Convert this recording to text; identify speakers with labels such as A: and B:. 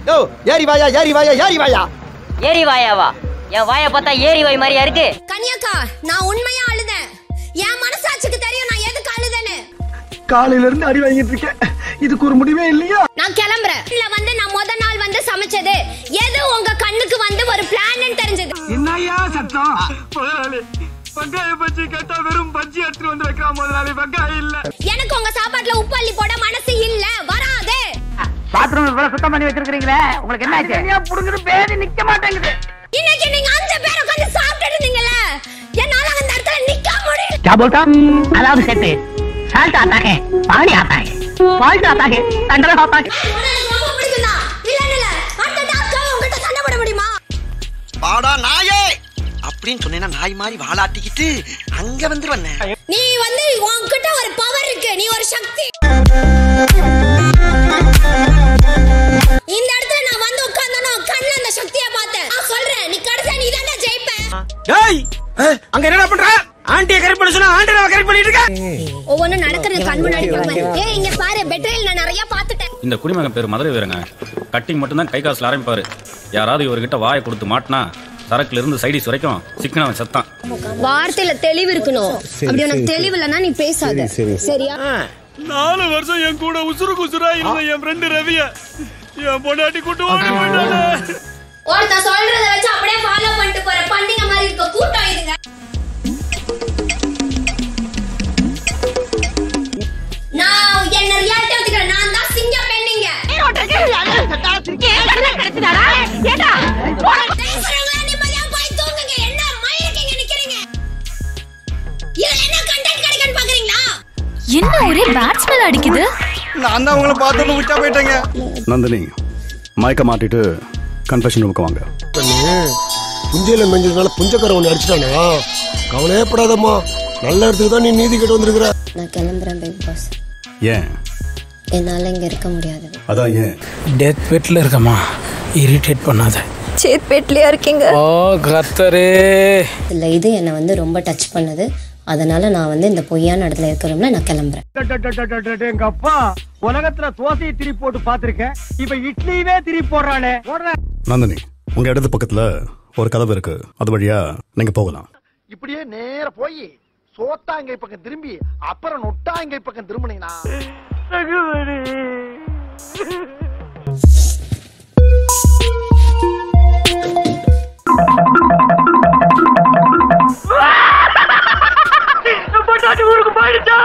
A: யோ ஏறி வாயா ஏறி வாயா ஏறி வாயா
B: ஏறி வாயாவா? என் வாயை பார்த்தா ஏறி வாய் மாதிரியா இருக்கு?
C: கன்யாக்கா, நான் உண்மையா அழுதேன். என் மனசாட்சிக்கு தெரியும் நான் எதுக்கு அழுதேன்னு.
A: காலையில இருந்து அடி வாங்கிட்டு இருக்கேன். இதுக்கு ஒரு முடிவே இல்லையா?
C: நான் கிளம்புறேன். இல்ல வந்து நான் முத நாள் வந்து சமைச்சது எது உங்க கண்ணுக்கு வந்து ஒரு பிளான்னு தெரிஞ்சது.
A: என்னையா சத்தம்? முதலாளி வெங்காய பஜ்ஜி கேட்டா வெறும் பஜ்ஜி எடுத்துட்டு வந்து வைக்கிறா முதலாளி. வெங்காயம் இல்ல.
C: எனக்கு உங்க சாப்பாட்டுல உப்பு அள்ளி போட மனசு இல்ல. வராதே.
B: பாத்ரூம் இவ்வளவு சுத்தம் பண்ணி வச்சிருக்கீங்களே, உங்களுக்கு என்ன ஆச்சு?
A: தனியா புடுங்கிட்டு பேதி நிக்க மாட்டேங்குது.
C: இன்னைக்கு நீங்க 5 பேர் உட்கார்ந்து சாப்பிட்டு இருந்தீங்கல, என்னால அந்த இடத்துல நிக்க முடியல.
B: क्या बोलता? अलाउड सेट साल्ट आता है, पानी आता है, सॉल्ट आता है, थंडर आता है.
C: ரொம்ப பிடிக்குதா? இல்ல அந்த டாக்டர் உங்ககிட்ட சண்டை போட முடியுமா?
D: பாடா நாயே அப்படின்னு சொன்னேன்னா நாய் மாதிரி வாளாட்டிக்கிட்டு அங்க வந்துருவண்ணே.
C: நீ வந்து உன்கிட்ட ஒரு பவர் இருக்கு, நீ ஒரு சக்தி. இந்த இடத்துல நான் வந்து உட்கார்ந்தனோ கண்ணு அந்த சக்தியை பார்த்தேன். நான் சொல்றேன், நீ கடைசியா நீ தானே ஜெயிப்ப.
A: டேய் அங்க என்னடா பண்ற? ஆண்டியை கரெக்ட் பண்ண சொன்னா ஆண்டியை கரெக்ட் பண்ணிட்டு இருக்க.
C: ஒவ்வொன்னு நடக்கிறது கண் முன்னாடி பாரு. ஏய் இங்க பாரு, பெட்ரோல் நான் நிறைய பாத்துட்டேன்.
E: இந்த குடிமகன் பேர் மதுரை வீரங்க. கட்டிங் மட்டும் தான் கை காசுல ஆரம்பிப்பாரு. யாராவது இவர்கிட்ட வாயை கொடுத்து மாட்டினா சரக்குல இருந்து சைடிஸ் வரைக்கும் சிக்கனவன் செத்தான்.
C: வார்த்தையில தெளிவு இருக்கணும். அப்படி உனக்கு தெளிவு இல்லைன்னா நீ பேசாத, சரியா?
F: 4 வருஷம் என் கூட உசுரா இருந்த என் ஃப்ரெண்ட் ரவிய என் பொண்டாட்டி கூட்டு ஓடி போயிட்டானே.
C: ஒருத்த சொல்றத வச்சு அப்படியே ஃபாலோ பண்ணிட்டு போற பண்டிகை மாதிரி இருக்க கூட்டம் இதுங்க. நான் என்ன ரியாலிட்டி எடுத்துக்கிறேன். நான் தான் சிங்க பெண்ணிங்க. நிம்மதியா போய் தூங்குங்க. என்ன மயிலுக்கு நிக்கிறீங்க? இது என்ன கண்டென்ட் கிடைக்குன்னு பாக்குறீங்களா?
G: என்ன ஒரே பேட் ஸ்மெல் அடிக்குது?
A: நான் தான் உங்களை பார்த்தோன்னு உச்சா போயிட்டேங்க.
H: நந்தினி மயக்க மாட்டிட்டு கன்ஃபெஷன் ரூமுக்கு வாங்க.
I: புஞ்சையில மெஞ்சதுனால புஞ்சக்கார ஒன்று அடிச்சிட்டானா? கவலையப்படாதம்மா, நல்ல இடத்துக்கு தான் நீ நீதி கேட்டு வந்திருக்கிற.
C: நான் கிளம்புறேன் பிக் பாஸ்.
H: ஏன்?
C: என்னால இங்க இருக்க முடியாது.
H: அதான் ஏன்?
F: டெத் பெட்ல இருக்கமா, இரிட்டேட் பண்ணாத.
G: சேத் பெட்லயா இருக்கீங்க?
F: ஓ கர்த்தரே.
C: இல்ல இது என்ன வந்து ரொம்ப டச் பண்ணுது. அதனால நான் வந்து இந்த பொய்யான இடத்துல இருக்கிறோம்ல, நான் கிளம்புறேன்.
A: எங்க அப்பா உலகத்துல தோசையை திரி போட்டு பாத்திருக்கேன். இப்ப இட்லியவே திரி போடுறானே.
H: நந்தினி உங்க இடது பக்கத்துல ஒரு கதவு இருக்கு, அது வழியா நீங்க போகலாம்.
D: இப்படியே நேர போய் சோத்தாங்கை பக்கம் திரும்பி அப்புறம் நொட்டாங்கை பக்கம் திரும்பினீங்கன்னா
A: ஊருக்கு போயிடுச்சா?